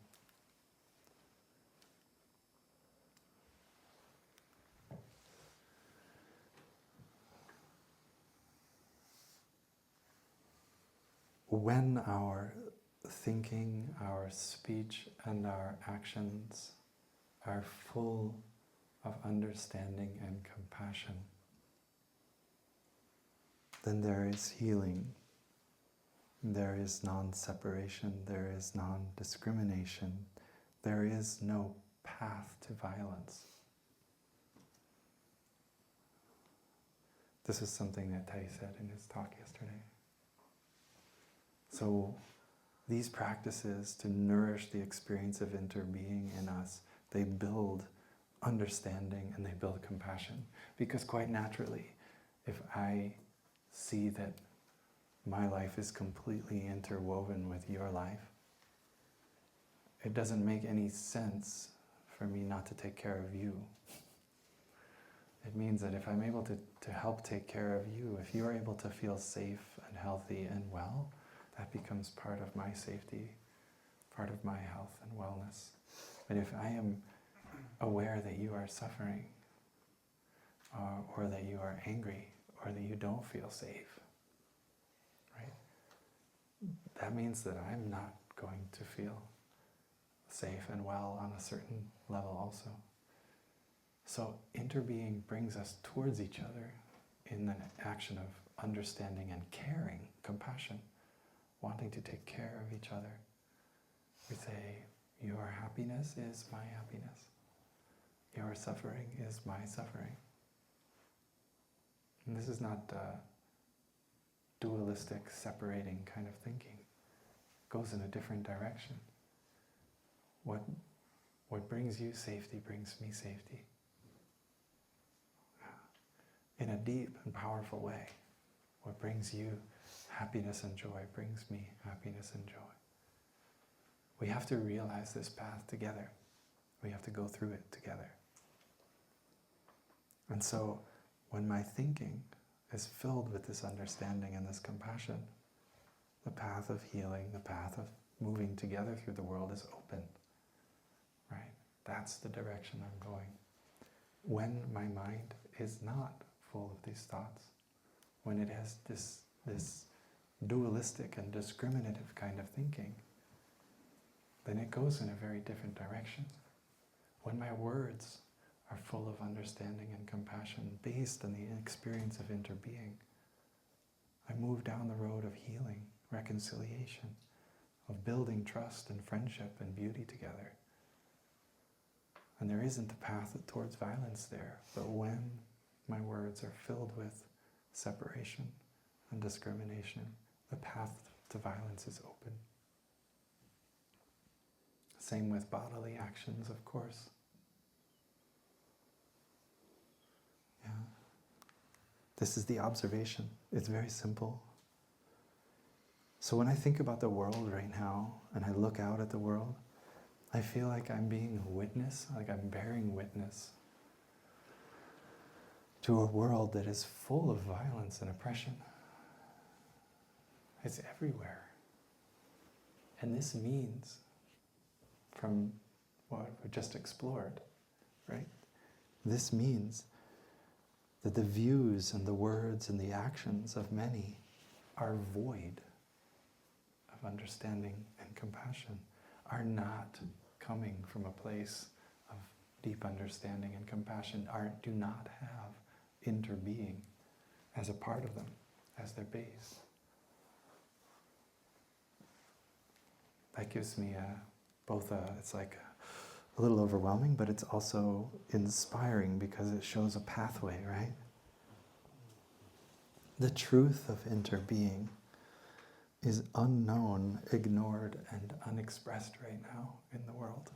When our thinking, our speech, and our actions are full of understanding and compassion, then there is healing. There is non-separation, there is non-discrimination, there is no path to violence. This is something that Tai said in his talk yesterday. So these practices to nourish the experience of interbeing in us, they build understanding and they build compassion. Because quite naturally, if I see that my life is completely interwoven with your life, it doesn't make any sense for me not to take care of you. It means that if I'm able to help take care of you, if you're able to feel safe and healthy and well, that becomes part of my safety, part of my health and wellness. But if I am aware that you are suffering, or that you are angry, or that you don't feel safe, right? That means that I'm not going to feel safe and well on a certain level also. So interbeing brings us towards each other in an action of understanding and caring, compassion, wanting to take care of each other. We say, your happiness is my happiness. Your suffering is my suffering. And this is not dualistic, separating kind of thinking. It goes in a different direction. What brings you safety brings me safety. In a deep and powerful way. What brings you happiness and joy brings me happiness and joy. We have to realize this path together. We have to go through it together. And so, when my thinking is filled with this understanding and this compassion, the path of healing, the path of moving together through the world is open. Right? That's the direction I'm going. When my mind is not full of these thoughts, when it has this dualistic and discriminative kind of thinking, then it goes in a very different direction. When my words are full of understanding and compassion based on the experience of interbeing, I move down the road of healing, reconciliation, of building trust and friendship and beauty together. And there isn't a path towards violence there, but when my words are filled with separation and discrimination, the path to violence is open. Same with bodily actions, of course. Yeah. This is the observation. It's very simple. So when I think about the world right now, and I look out at the world, I feel like I'm being a witness, like I'm bearing witness to a world that is full of violence and oppression. It's everywhere. And this means, from what we just explored, right? This means that the views and the words and the actions of many are void of understanding and compassion, are not coming from a place of deep understanding and compassion, do not have interbeing as a part of them, as their base. That gives me it's like a little overwhelming, but it's also inspiring because it shows a pathway, right? The truth of interbeing is unknown, ignored, and unexpressed right now in the world.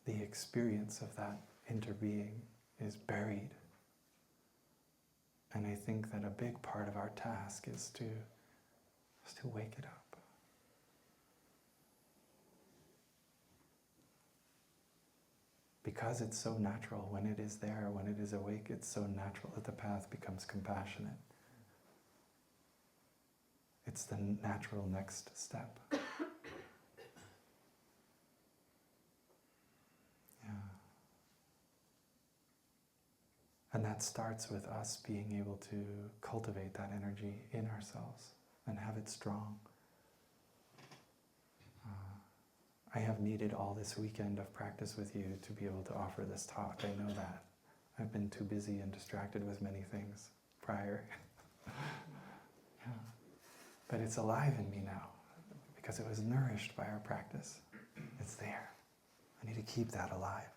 The experience of that interbeing is buried. And I think that a big part of our task is to wake it up. Because it's so natural, when it is there, when it is awake, it's so natural that the path becomes compassionate. It's the natural next step. And that starts with us being able to cultivate that energy in ourselves and have it strong. I have needed all this weekend of practice with you to be able to offer this talk. I know that. I've been too busy and distracted with many things prior. Yeah. But it's alive in me now because it was nourished by our practice. It's there. We need to keep that alive.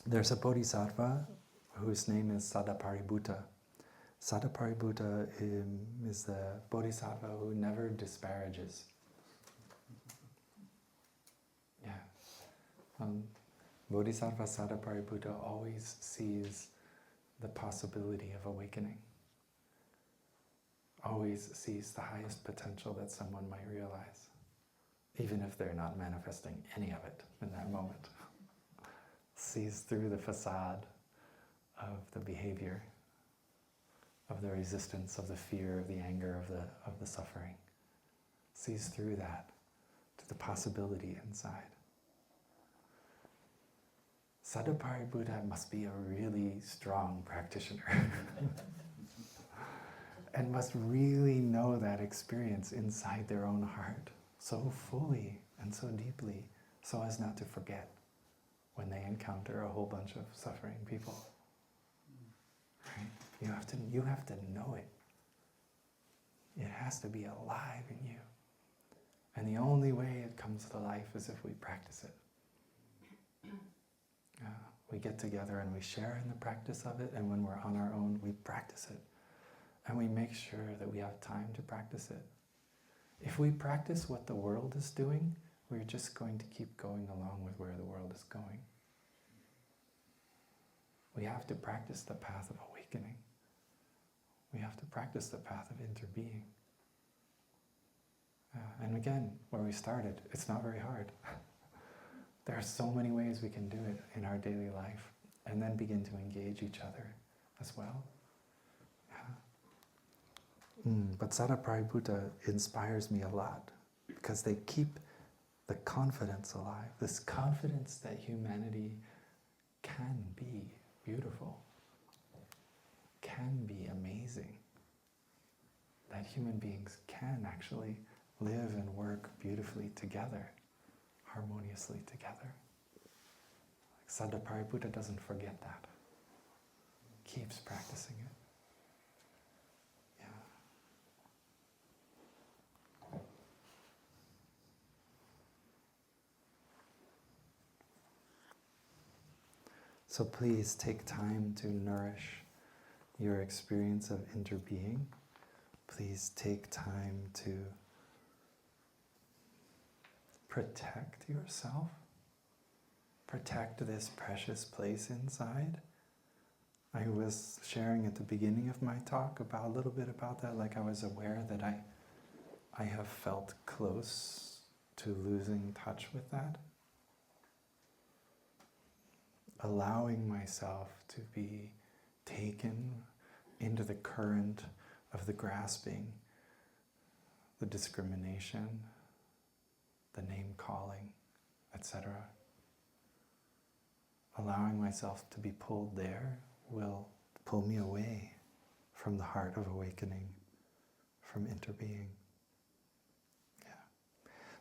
There's a bodhisattva whose name is Sadaparibhuta. Sadaparibhuta is the bodhisattva who never disparages. Yeah. Bodhisattva Sadaparibhuta always sees the possibility of awakening. Always sees the highest potential that someone might realize, even if they're not manifesting any of it in that moment. Sees through the facade of the behavior, of the resistance, of the fear, of the anger, of the suffering. Sees through that to the possibility inside. Sadaparibhuta must be a really strong practitioner and must really know that experience inside their own heart so fully and so deeply so as not to forget when they encounter a whole bunch of suffering people. Right? You have to know it. It has to be alive in you. And the only way it comes to life is if we practice it. We get together and we share in the practice of it, and when we're on our own, we practice it. And we make sure that we have time to practice it. If we practice what the world is doing, we're just going to keep going along with where the world is going. We have to practice the path of awakening. We have to practice the path of interbeing. And again, where we started, it's not very hard. There are so many ways we can do it in our daily life, and then begin to engage each other as well. But Sadaparibhuta inspires me a lot, because they keep the confidence alive, this confidence that humanity can be beautiful, can be amazing, that human beings can actually live and work beautifully together, harmoniously together. Sadaparibhuta doesn't forget that. Keeps practicing it. So please take time to nourish your experience of interbeing. Please take time to protect yourself. Protect this precious place inside. I was sharing at the beginning of my talk a little bit about that, like I was aware that I have felt close to losing touch with that. Allowing myself to be taken into the current of the grasping, the discrimination, the name-calling, etc. Allowing myself to be pulled there will pull me away from the heart of awakening, from interbeing.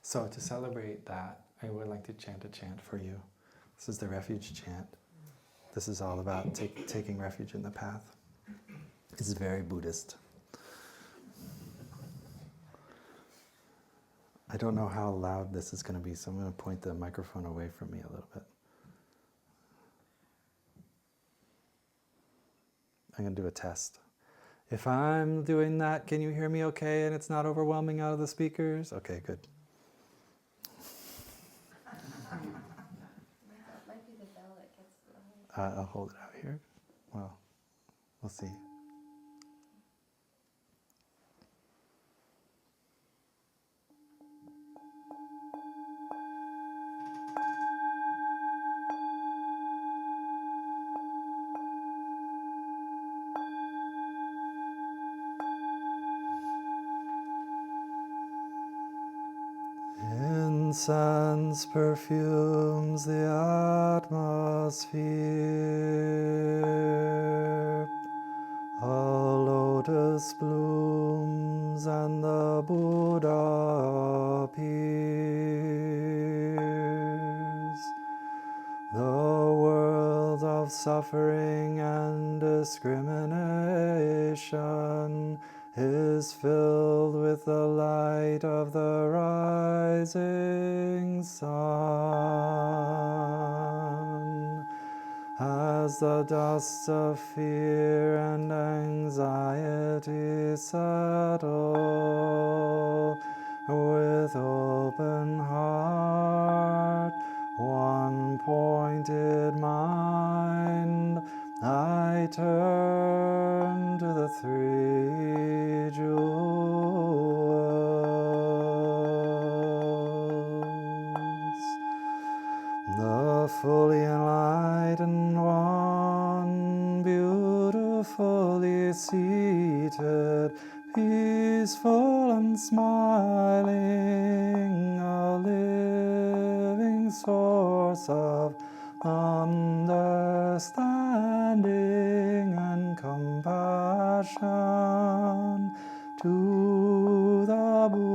So to celebrate that, I would like to chant a chant for you. This is the refuge chant. This is all about taking refuge in the path. It's very Buddhist. I don't know how loud this is going to be, so I'm going to point the microphone away from me a little bit. I'm going to do a test. If I'm doing that, can you hear me okay and it's not overwhelming out of the speakers? Okay, good. I'll hold it out here. Well, we'll see. Incense perfumes the atmosphere, lotus blooms and the Buddha appears. The world of suffering and discrimination is filled with the light of the rising sun. As the dust of fear and anxiety settle, with open heart, one pointed mind, I turn to the three jewels. The fully enlightened one, beautifully seated, peaceful and smiling, a living source of understanding and compassion. To the Buddha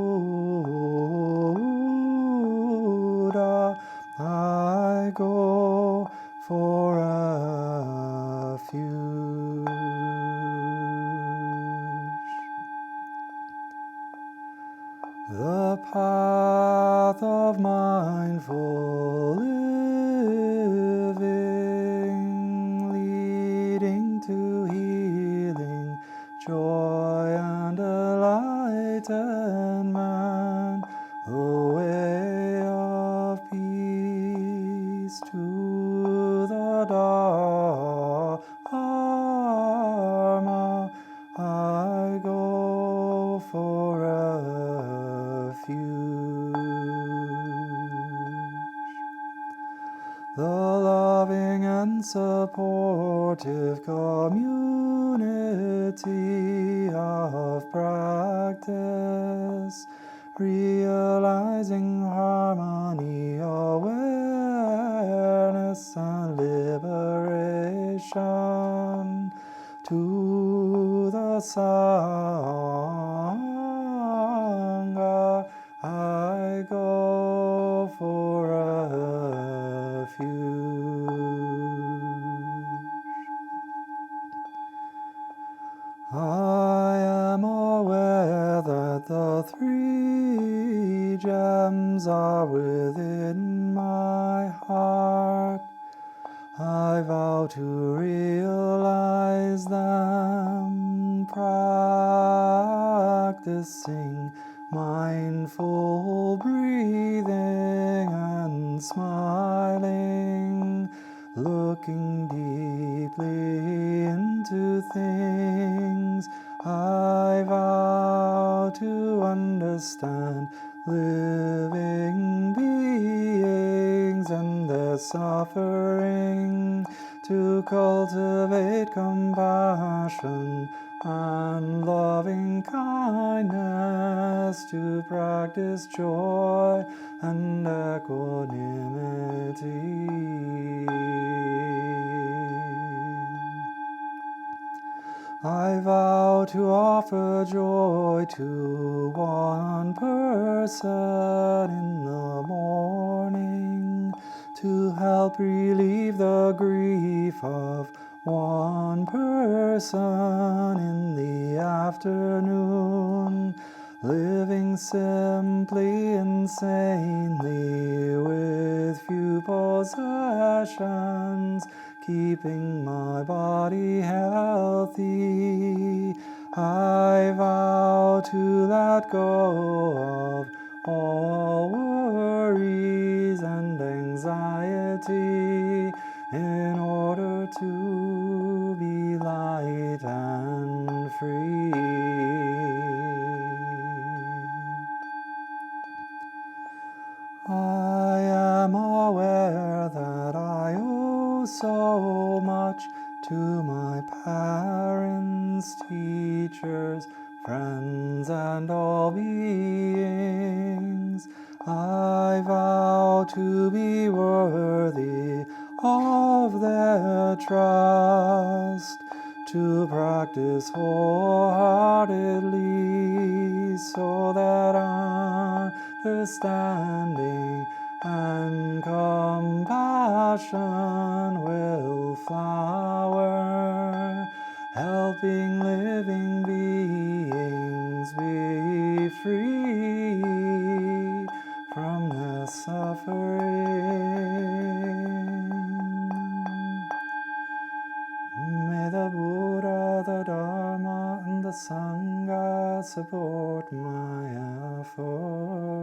I go for refuge. The path of mindful living, leading to healing, joy and enlightenment, the way of peace. To the Dharma I go for refuge. The loving and supportive community of practice, realizing harmony, awareness, and liberation. To the Sangha I go for refuge. I am aware that the three gems are within my heart. I vow to realize them, practicing mindful breathing and smiling, looking deeply into things. I vow to understand living beings and their suffering, to cultivate compassion and loving kindness, to practice joy and equanimity. I vow to offer joy to one person in the morning, to help relieve the grief of one person in the afternoon, living simply and sanely with few possessions, keeping my body healthy. I vow to let go of all worries and anxiety in order to be light and free. I am aware that I owe so much to my parents, teachers, friends, and all beings. I vow to be worthy of their trust, to practice wholeheartedly, so that understanding and compassion will flower, helping living beings free from this suffering. May the Buddha, the Dharma, and the Sangha support my efforts.